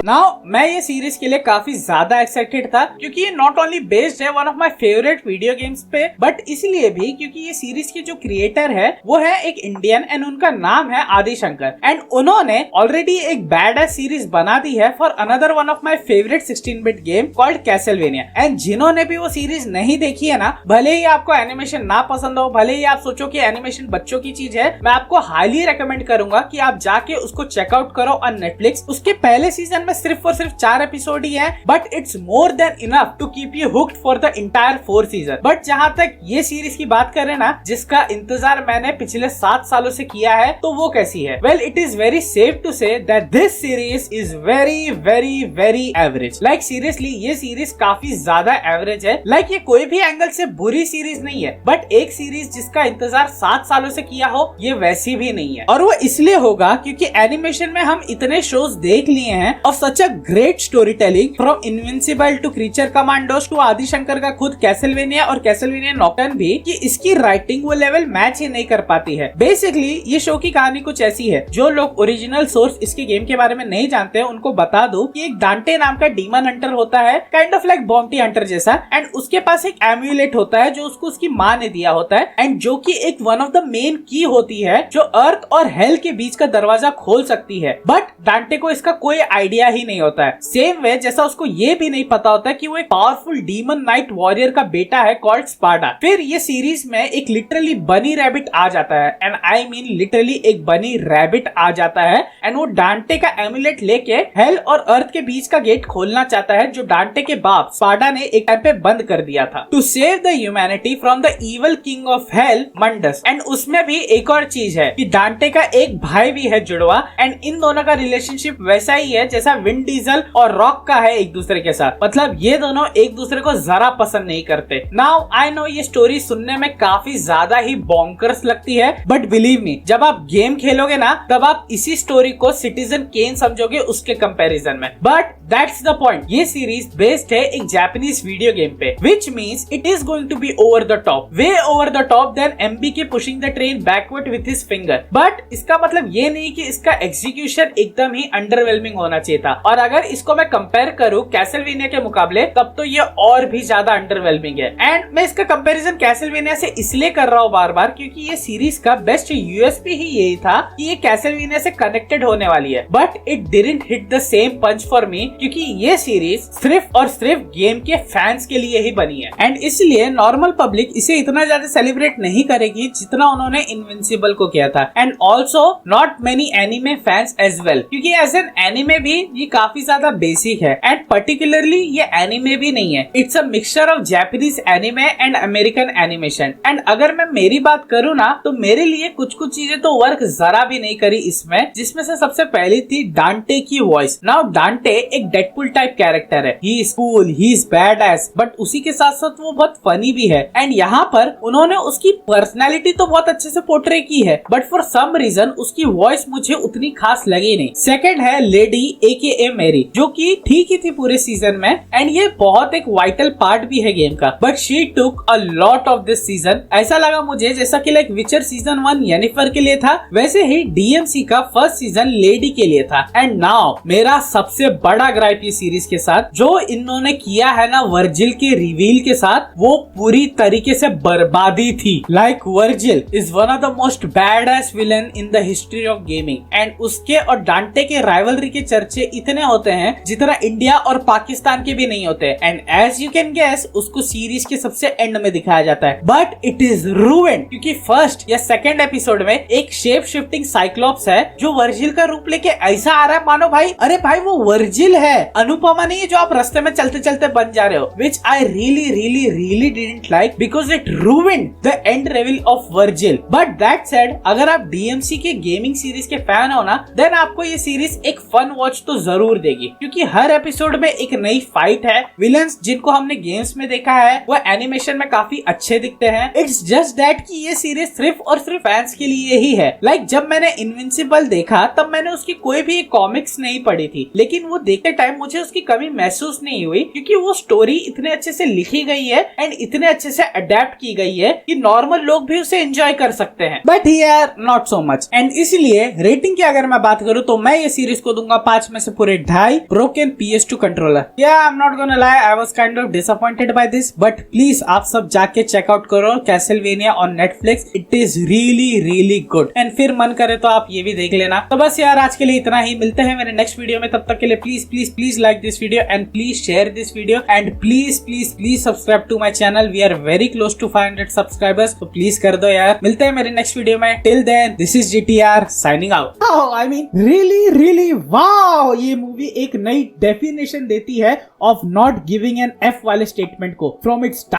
Now मैं ये series के लिए काफी ज्यादा एक्साइटेड था क्योंकि ये नॉट ओनली बेस्ड है one of my favourite video games पे, बट इसलिए भी क्योंकि ये सीरीज के जो क्रिएटर है वो है एक इंडियन एंड उनका नाम है आदि शंकर। एंड उन्होंने ऑलरेडी एक बैड एस सीरीज बना दी है for another one of my favourite 16-बिट गेम कॉल्ड कैसलवेनिया। एंड जिन्होंने भी वो सीरीज नहीं देखी है ना, भले ही आपको एनिमेशन ना पसंद हो, भले ही आप सोचो कि एनिमेशन बच्चों की चीज है, मैं आपको हाईली रेकमेंड करूंगा कि आप जाके उसको चेकआउट करो ऑन नेटफ्लिक्स। उसके पहले सीजन में सिर्फ और सिर्फ 4 एपिसोड ही है, but it's more than enough to keep you hooked for the entire 4 season. But जहां तक ये सीरीज की बात करें ना, जिसका इंतजार मैंने पिछले 7 सालों से किया है, तो वो कैसी है? Well, it is very safe to say that this series is very very very average. Like seriously ये सीरीज काफी ज्यादा एवरेज है। लाइक ये कोई भी एंगल से बुरी सीरीज नहीं है, बट एक सीरीज जिसका इंतजार 7 सालों से किया हो, ये वैसी भी नहीं है। और वो इसलिए होगा क्योंकि एनिमेशन में हम इतने शोज देख लिए हैं of such a great story telling, from Invincible to Creature Commandos to Adi Shankar का खुद कैसलवेनिया और कैसलवेनिया नॉकटर्न भी, कि इसकी राइटिंग वो लेवल मैच ही नहीं कर पाती है। बेसिकली ये शो की कहानी कुछ ऐसी है। जो लोग ओरिजिनल सोर्स इसके गेम के बारे में नहीं जानते हैं, उनको बता दो कि एक डांटे नाम का डीमन हंटर होता है, kind of like bounty Hunter जैसा, एंड उसके पास एक एम्यूलेट होता है जो उसको उसकी माँ ने दिया होता है, एंड जो कि एक वन ऑफ द मेन की होती है जो अर्थ और हेल के बीच का दरवाजा खोल सकती है। बट डांटे को इसका कोई आइडिया ही नहीं होता है। सेम वे जैसा उसको ये भी नहीं पता होता कि वो एक पावरफुल डीमन नाइट वॉरियर का बेटा है कॉल्ड स्पार्टा। फिर ये सीरीज में एक लिटरली बनी रैबिट आ जाता है, एंड आई मीन लिटरली एक बनी रैबिट आ जाता है, एंड वो डांटे का एमुलेट लेके हेल और अर्थ के बीच का गेट खोलना चाहता है, जो डांटे के बाप स्पार्टा ने एक टाइम पे बंद कर दिया था, to save the humanity from the evil king of hell Mundus. And उसमें भी एक और चीज है कि डांटे का एक भाई भी है जुड़वा, एंड इन दोनों का रिलेशनशिप वैसा ही है जैसा विन डीजल और रॉक का है एक दूसरे के साथ। मतलब ये दोनों एक दूसरे को जरा पसंद नहीं करते। नाउ आई नो ये स्टोरी सुनने में काफी ज्यादा ही बॉन्कर्स लगती है, बट बिलीव मी, जब आप गेम खेलोगे ना, तब आप इसी स्टोरी को सिटीजन केन समझोगे उसके कंपैरिजन में। बट दैट्स द पॉइंट, ये सीरीज बेस्ड है एक जापानीज वीडियो गेम पे, which means it is going to be over the top, way over the top then MBK pushing the train backward with his finger. But इसका मतलब ये नहीं कि इसका एग्जीक्यूशन एकदम ही अंडरवेलमिंग होना चाहिए था। और अगर इसको मैं कंपेयर करूं कैसलवेनिया के मुकाबले, तब तो ये और भी ज्यादा अंडरवेलमिंग है। एंड मैं इसका कंपैरिजन कैसलवेनिया से इसलिए कर रहा हूँ बार बार, क्योंकि ये सीरीज का बेस्ट यूएसपी ही यही था कि ये कैसलवेनिया से कनेक्टेड होने वाली है, but it didn't hit the same punch for me, क्योंकि ये सीरीज सिर्फ और सिर्फ गेम के फैंस के लिए ही बनी है। एंड इसलिए नॉर्मल पब्लिक इसे इतना ज्यादा सेलिब्रेट नहीं करेगी जितना उन्होंने इनविंसिबल को किया था। And also not many anime fans as well, क्योंकि एज एन एनिमे भी ये काफी ज्यादा बेसिक है, एंड पर्टिकुलरली ये एनिमे भी नहीं है, it's a mixture of Japanese anime and American animation. And अगर मैं मेरी बात करूँ ना, तो मेरे लिए कुछ कुछ चीजें तो वर्क जरा भी नहीं करी इसमें, जिसमें से सबसे पहली थी डांटे की वॉइस। नाउ डांटे एक डेडपुल टाइप कैरेक्टर है, he is cool, he is badass, but उसी के साथ साथ वो बहुत फनी भी है। एंड यहाँ पर उन्होंने उसकी पर्सनैलिटी तो बहुत अच्छे से पोर्ट्रे की है, बट फॉर सम रीजन उसकी वॉइस मुझे उतनी खास लगी नहीं। सेकंड है लेडी AKA मेरी, जो कि ठीक ही थी पूरे सीजन में, एंड ये बहुत एक वाइटल पार्ट भी है गेम का, but she took a lot of this season. ऐसा लगा मुझे जैसा कि लाइक विचर सीजन 1 येनिफर के लिए था, वैसे ही DMC का फर्स्ट सीजन लेडी के लिए था। एंड नाउ मेरा सबसे बड़ा ग्राइप ये सीरीज के साथ जो इन्होंने किया है ना वर्जिल के रिवील के साथ, वो पूरी तरीके से बर्बादी थी। Like Virgil is one of the most baddest villain in the history of gaming, and उसके और डांटे के राइवलरी के चर्चे इतने होते हैं जितना इंडिया और पाकिस्तान के भी नहीं होते। And as you can guess, उसको सीरीज के सबसे एंड में दिखाया जाता है, बट इट इज रूइंड, क्योंकि फर्स्ट या सेकंड एपिसोड में एक शेप शिफ्टिंग साइक्लोप्स है जो वर्जिल का रूप लेके ऐसा आ रहा है मानो भाई, अरे भाई वो वर्जिल है, अनुपमा नहीं है जो आप रास्ते में चलते चलते बन जा रहे हो, which I really didn't like, because it ruined the end reveal of Vergil. But that said, अगर आप DMC के गेमिंग सीरीज के फैन हो ना, देन आपको ये सीरीज एक फन वॉच तो जरूर देगी, क्योंकि हर एपिसोड में एक नई फाइट है, विलन्स जिनको हमने गेम्स में देखा है वो एनिमेशन में काफी अच्छे दिखते हैं। इट्स जस्ट दैट कि ये सीरीज सिर्फ और सिर्फ फैंस के लिए ही है। लाइक जब मैंने इनविंसिबल देखा तब मैंने उसकी कोई भी कॉमिक्स नहीं पढ़ी थी, लेकिन वो देखते टाइम मुझे उसकी कमी महसूस नहीं हुई, क्योंकि वो स्टोरी इतने अच्छे से लिखी गई है एंड इतने अच्छे से अडेप्ट की गई है कि नॉर्मल लोग भी उसे एंजॉय कर सकते हैं, but here not so much. And इसलिए रेटिंग की अगर मैं बात करूं तो मैं ये सीरीज को दूंगा 5 में से से पूरे 2.5 broken PS2 controller. I'm not gonna lie, I was kind of disappointed by this, but please आप सब जाके चेकआउट करो Castlevania on Netflix. It is really good and फिर मन करे तो आप ये भी देख लेना। तो बस यार आज के लिए इतना ही, मिलते हैं मेरे नेक्स्ट वीडियो में। तब तक के लिए please like this video and please share this video and please subscribe to my channel. We are very close to 500 subscribers, तो प्लीज कर दो यार। मिलते हैं मेरे नेक्स्ट वीडियो में। Till then this is GTR signing out. I mean really wow, ये movie एक नई डेफिनेशन देती है of not giving an F वाले स्टेटमेंट को फ्रॉम इट्स